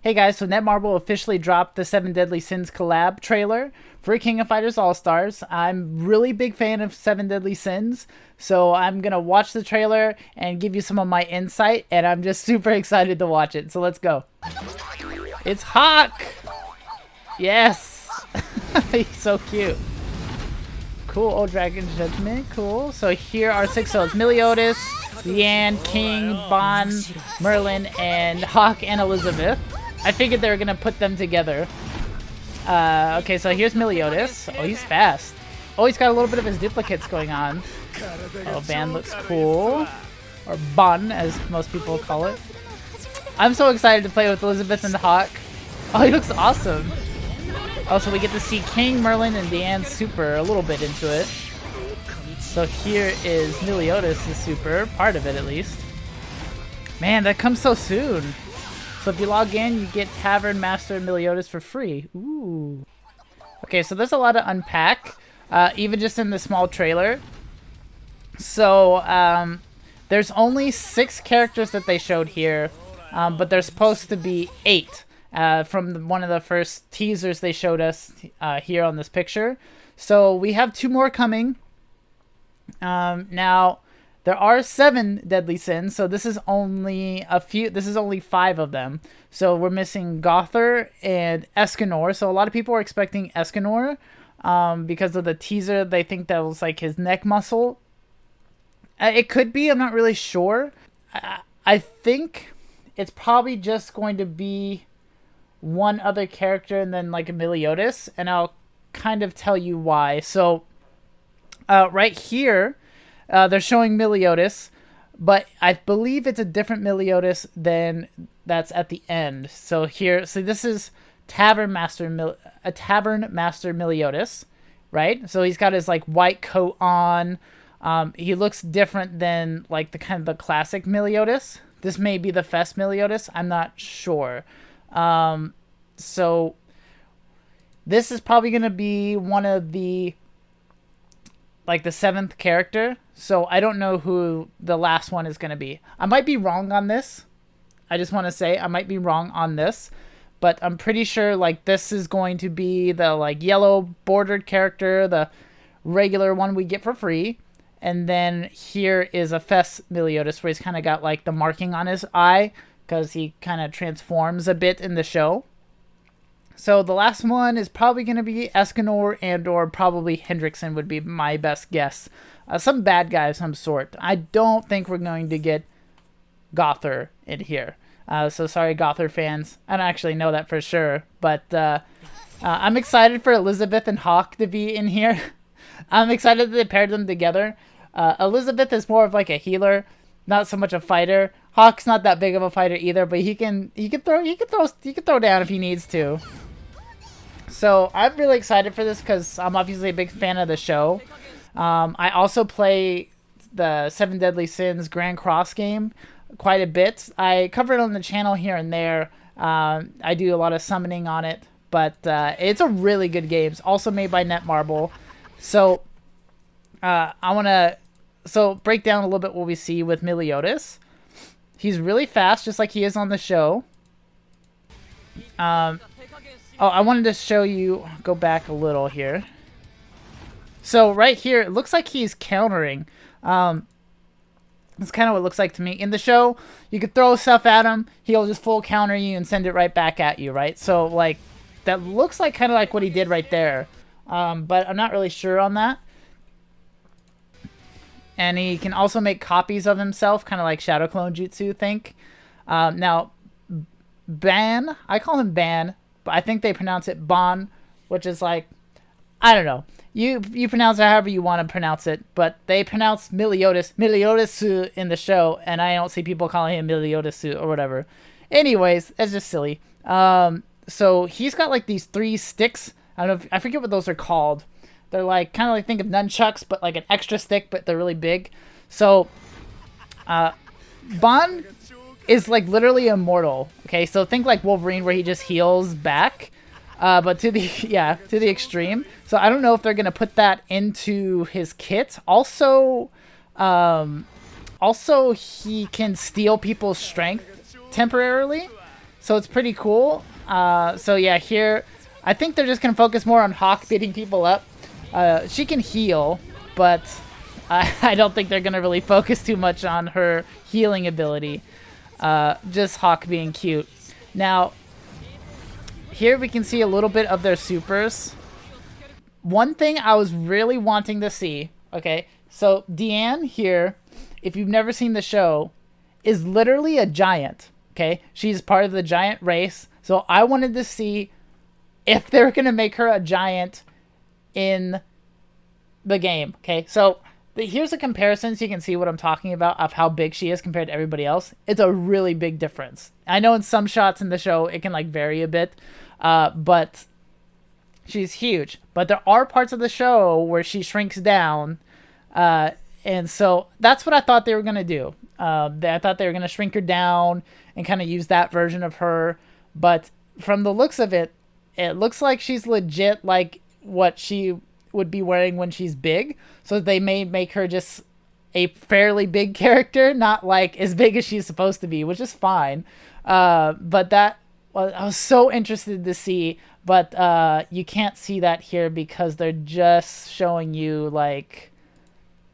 Hey guys, so Netmarble officially dropped the 7 Deadly Sins collab trailer for King of Fighters All-Stars. I'm really big fan of 7 Deadly Sins, so I'm going to watch the trailer and give you some of my insight, and I'm just super excited to watch it. So let's go. It's Hawk! Yes! He's so cute. Cool, Old Dragon Judgment, cool. So here are 6, so it's Meliodas, Leanne, King, Bon, Merlin, and Hawk and Elizabeth. I figured they were going to put them together. Okay, so here's Meliodas. Oh, he's fast. Oh, he's got a little bit of his duplicates going on. Oh, Ban looks cool. Or Bon, as most people call it. I'm so excited to play with Elizabeth and Hawk. Oh, he looks awesome. Also, we get to see King, Merlin, and Deanne's super a little bit into it. So here is Meliodas' super, part of it at least. Man, that comes so soon. So if you log in, you get Tavern Master Meliodas for free. Ooh. Okay, so there's a lot to unpack, even just in the small trailer. So there's only 6 characters that they showed here, but there's supposed to be 8 from one of the first teasers they showed us here on this picture. So we have 2 more coming. Now, there are 7 Deadly Sins, so this is only a few. This is only 5 of them. So we're missing Gother and Escanor. So a lot of people are expecting Escanor because of the teaser. They think that was like his neck muscle. It could be. I'm not really sure. I think it's probably just going to be one other character and then like a Meliodas, and I'll kind of tell you why. So right here. They're showing Meliodas, but I believe it's a different Meliodas than that's at the end. So here, so this is Tavern Master Meliodas, right? So he's got his like white coat on. He looks different than like the kind of the classic Meliodas. This may be the Fest Meliodas. I'm not sure. So this is probably going to be one of the like the 7th character. So I don't know who the last one is going to be. I might be wrong on this. I just want to say I might be wrong on this. But I'm pretty sure like this is going to be the like yellow bordered character, the regular one we get for free. And then here is a Fest Meliodas where he's kind of got like the marking on his eye because he kind of transforms a bit in the show. So the last one is probably going to be Escanor and or probably Hendrickson would be my best guess. Some bad guy of some sort. I don't think we're going to get Gother in here. So sorry, Gother fans. I don't actually know that for sure. But I'm excited for Elizabeth and Hawk to be in here. I'm excited that they paired them together. Elizabeth is more of like a healer, not so much a fighter. Hawk's not that big of a fighter either, but he can throw down if he needs to. So I'm really excited for this because I'm obviously a big fan of the show. I also play the 7 Deadly Sins Grand Cross game quite a bit. I cover it on the channel here and there. I do a lot of summoning on it, but it's a really good game. It's also made by Netmarble. So I want to break down a little bit what we see with Meliodas. He's really fast, just like he is on the show. Oh, I wanted to show you, go back a little here. So right here, it looks like he's countering. That's kind of what it looks like to me. In the show, you could throw stuff at him, he'll just full counter you and send it right back at you, right? So like, that looks like kind of like what he did right there. But I'm not really sure on that. And he can also make copies of himself, kind of like Shadow Clone Jutsu, think. Now, Ban, I call him Ban, but I think they pronounce it Bon, which is like, I don't know. You pronounce it however you want to pronounce it, but they pronounce Meliodas in the show, and I don't see people calling him Meliodas or whatever. Anyways, it's just silly. So he's got like these 3 sticks. I don't know, I forget what those are called. They're like kind of like, think of nunchucks, but like an extra stick, but they're really big. So Bon is like literally immortal. Okay, so think like Wolverine where he just heals back, but to the extreme. So I don't know if they're gonna put that into his kit. Also he can steal people's strength temporarily. so it's pretty cool. So yeah, here, I think they're just going to focus more on Hawk beating people up. She can heal, but I don't think they're going to really focus too much on her healing ability. Just Hawk being cute. Now, here we can see a little bit of their supers. One thing I was really wanting to see, okay, so Deanne here, if you've never seen the show, is literally a giant, okay? She's part of the giant race, so I wanted to see if they're going to make her a giant in the game, okay? So here's a comparison so you can see what I'm talking about of how big she is compared to everybody else. It's a really big difference. I know in some shots in the show it can like vary a bit, but she's huge. But there are parts of the show where she shrinks down, and so that's what I thought they were going to do. I thought they were going to shrink her down and kind of use that version of her. But from the looks of it, it looks like she's legit like what she would be wearing when she's big. So they may make her just a fairly big character, not like as big as she's supposed to be, which is fine. But that, well, I was so interested to see, but you can't see that here because they're just showing you like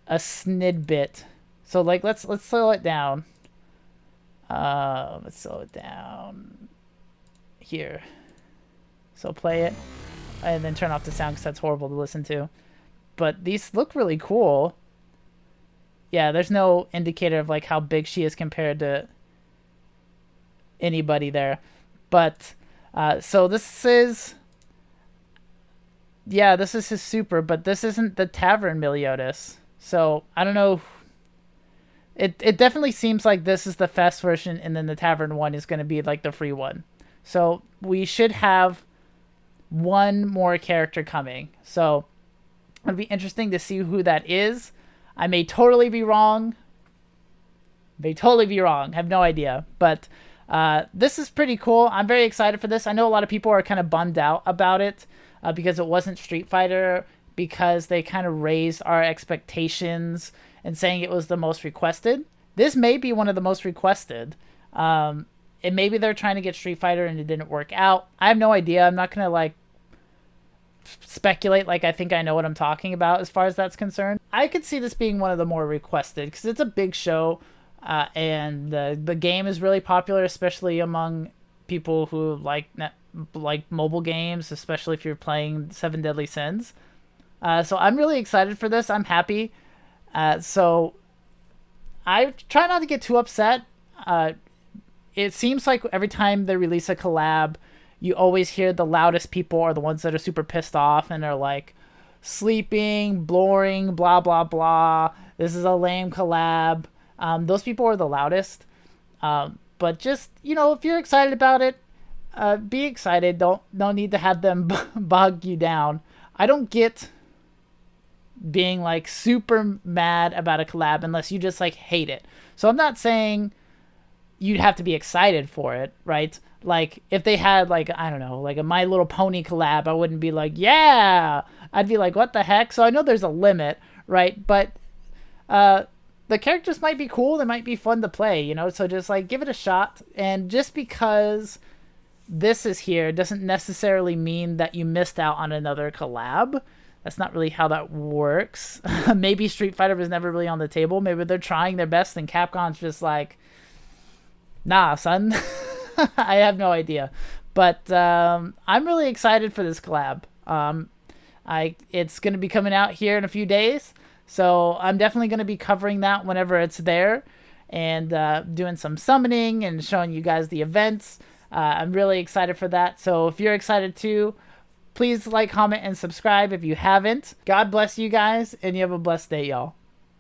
a snidbit. So like let's slow it down. Let's slow it down here. So play it and then turn off the sound because that's horrible to listen to. But these look really cool. Yeah, there's no indicator of like how big she is compared to anybody there. But so this is, yeah, this is his super, but this isn't the Tavern Meliodas. So I don't know. It definitely seems like this is the fast version, and then the Tavern one is going to be like the free one. So we should have one more character coming. So it'll be interesting to see who that is. I may totally be wrong. I have no idea. But this is pretty cool. I'm very excited for this. I know a lot of people are kind of bummed out about it because it wasn't Street Fighter, because they kind of raised our expectations and saying it was the most requested. This may be one of the most requested. And maybe they're trying to get Street Fighter and it didn't work out. I have no idea. I'm not going to like speculate like I think I know what I'm talking about as far as that's concerned. I could see this being one of the more requested because it's a big show, and the game is really popular, especially among people who like mobile games, especially if you're playing Seven Deadly Sins. So I'm really excited for this. I'm happy. So I try not to get too upset. It seems like every time they release a collab, you always hear the loudest people are the ones that are super pissed off and are like sleeping, boring, blah, blah, blah. This is a lame collab. Those people are the loudest. But just, you know, if you're excited about it, be excited. Don't need to have them bog you down. I don't get being like super mad about a collab unless you just like hate it. So I'm not saying you'd have to be excited for it, right? Like if they had like, I don't know, like a My Little Pony collab, I wouldn't be like, yeah. I'd be like, what the heck? So I know there's a limit, right? But the characters might be cool. They might be fun to play, you know? So just like give it a shot. And just because this is here doesn't necessarily mean that you missed out on another collab. That's not really how that works. Maybe Street Fighter was never really on the table. Maybe they're trying their best and Capcom's just like, nah, son. I have no idea. But I'm really excited for this collab. It's going to be coming out here in a few days. So I'm definitely going to be covering that whenever it's there. And doing some summoning and showing you guys the events. I'm really excited for that. So if you're excited too, please like, comment, and subscribe if you haven't. God bless you guys, and you have a blessed day, y'all.